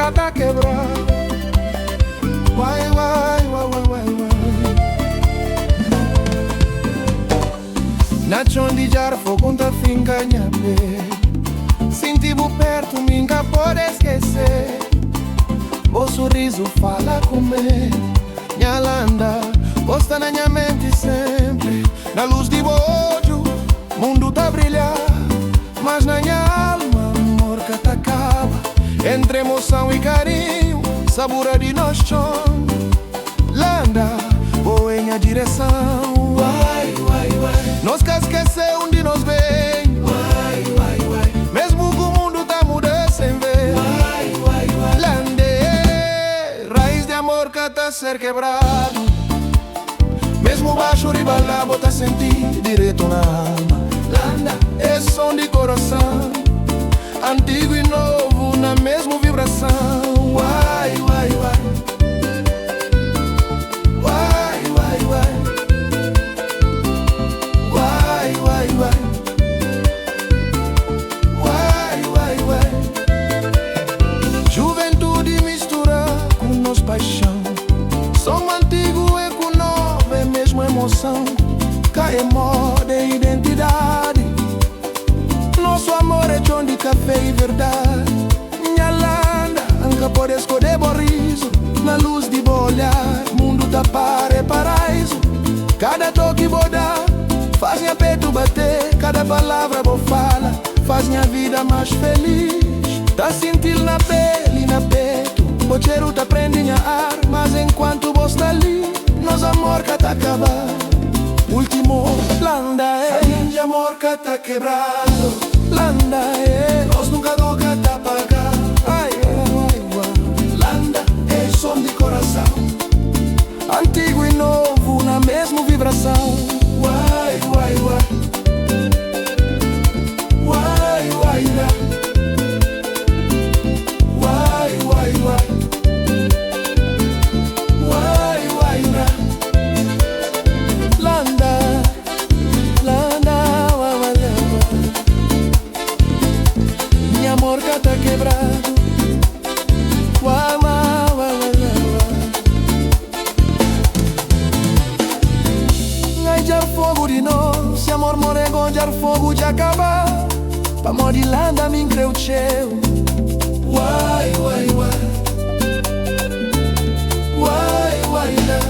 morca tá quebrada. Uai, uai, uai, uai, uai, uai. Na chão jar fogo tá finca nha pé. Senti-bo perto, nunca pode esquecer. O sorriso fala comigo. Minha landa, posta na minha mente sempre. Na luz de bojo, mundo tá brilhar. Mas na minha alma, amor que tá acaba. Entre emoção e carinho, sabor de nós chão. Landa, vou em minha direção. Vai, vai, vai. Nós quer esquecer onde nós vem. Vai, vai, vai. Mesmo que o mundo tá mudando sem ver. Vai, vai, vai. Lande, raiz de amor que tá ser quebrado. Mesmo baixo ribalá, bota sentir direto na alma. Landa, é som de coração. Antigo e novo na mesma vibração. Vai, vai, vai. Vai, vai, vai. Vai, vai, vai. Vai, vai, vai. Juventude mistura com nossa paixão. Som antigo e com novo é mesmo emoção. Cai moda e identidade. Nosso amor é chão de café e verdade. Minha landa, nunca pode escolher borriso. Na luz de bolhar, mundo tá para paraíso. Cada toque vou dar, faz minha peito bater. Cada palavra vou falar, faz minha vida mais feliz. Tá sentindo na pele e na peito. O cheiro tá prende minha ar. Mas enquanto você tá ali, nosso amor que tá acabado. Último, landa é de amor que tá quebrado. Landa é, nós nunca toca tá apagado. Ai, ai, ai. Landa é som de coração. Antigo e novo na mesma vibração. Uai, uai, uai. Uai, uai, uai. Uai, uai, uai. Uai, uai, uai. Landa, landa, uai, uai, uai. Minha amor que tá quebrado. Uai, uai, uai, uai, uai. Jar fogo de nós, se amor morre com jar fogo de acabar. Pa morrer landa me creu teu. Uai, uai, uai. Uai, uai, uai.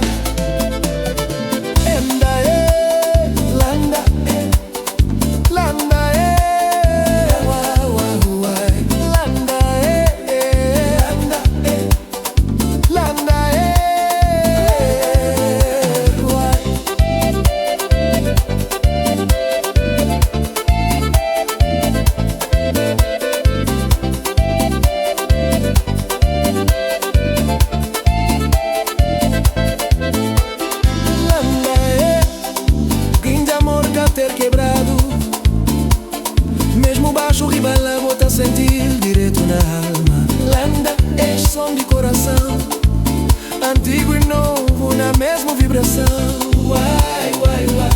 Enda é, landa é, landa é. Uai, uai, uai. Landa é, landa é, landa é. Uai. Ter quebrado. Mesmo baixo ribala, bota sentir direto na alma. Landa é som de coração. Antigo e novo na mesma vibração. Uai, uai, uai.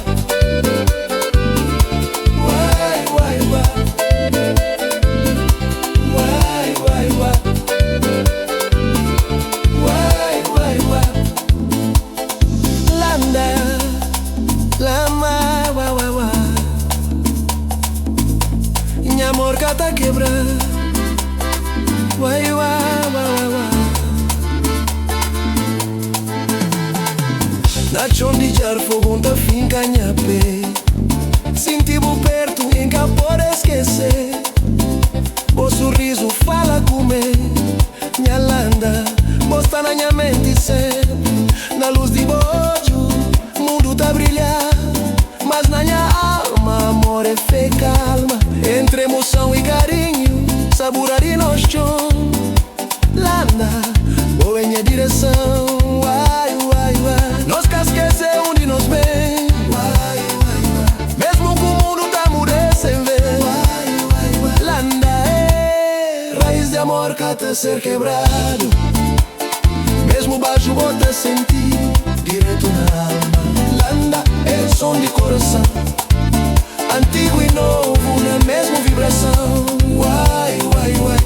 Uai, uai, uai. Uai, uai, uai. Uai, uai, uai. Landa, lama. Minha amor que tá quebrado. Uai, uai, uai, uai. Na chão de jar fogo tá finca nha pé. Senti-bo perto, nunca pode esquecer. O sorriso fala comigo. Minha landa, posta na minha mente sempre. Na luz de bojo, mundo tá brilhar. Mas na minha alma, amor é fé e calma. Entre emoção e carinho, sabor de nós chão. Landa, vou em minha direção. Uai, uai, uai. Nós quer esquecer onde nós vem. Uai, uai, uai. Mesmo que o mundo tá mudando sem ver. Uai, uai, uai. Landa é raiz de amor que tá ser quebrado. Mesmo baixo bota sentir direto na alma. Landa é som de coração. Antigo e novo na mesma vibração. Uai, uai, uai.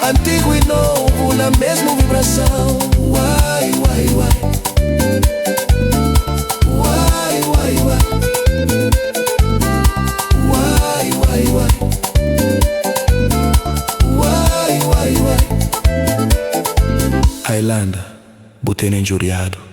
Antigo e novo na mesma vibração. Uai, uai, uai. Uai, uai, uai. Uai, uai, uai. Uai, uai, uai. Highlander, botei injuriado.